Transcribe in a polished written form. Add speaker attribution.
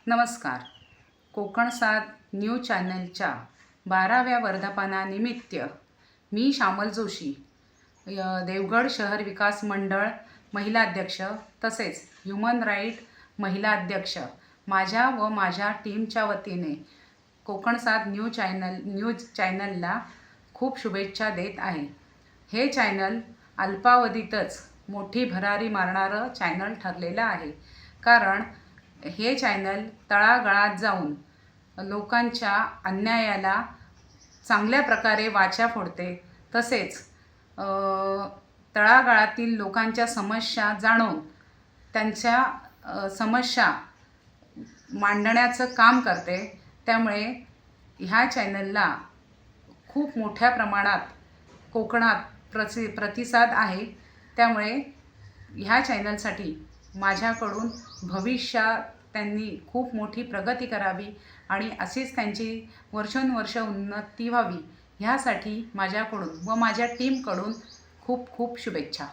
Speaker 1: नमस्कार. कोकण 7 न्यूज चॅनलच्या 12व्या वर्धापनानिमित्त मी श्यामल जोशी, देवगड शहर विकास मंडळ महिला अध्यक्ष तसेच ह्युमन राईट महिला अध्यक्ष माझ्या व माझ्या टीमच्या वतीने कोकण 7 न्यूज चॅनलला खूप शुभेच्छा देत आहे. हे चॅनल अल्पावधीतच मोठी भरारी मारणारं चॅनल ठरलेलं आहे, कारण हे चॅनल तळागाळात जाऊन लोकांच्या अन्यायाला चांगल्या प्रकारे वाचा फोडते. तसेच तळागाळातील लोकांच्या समस्या जाणून त्यांच्या समस्या मांडण्याचं काम करते. त्यामुळे ह्या चॅनलला खूप मोठ्या प्रमाणात कोकणात प्रतिसाद आहे. त्यामुळे ह्या चॅनलसाठी माझ्याकडून भविष्यात त्यांनी खूप मोठी प्रगती करावी आणि अशीच त्यांची वर्षोनवर्ष उन्नती व्हावी, ह्यासाठी माझ्याकडून व माझ्या टीमकडून खूप खूप शुभेच्छा.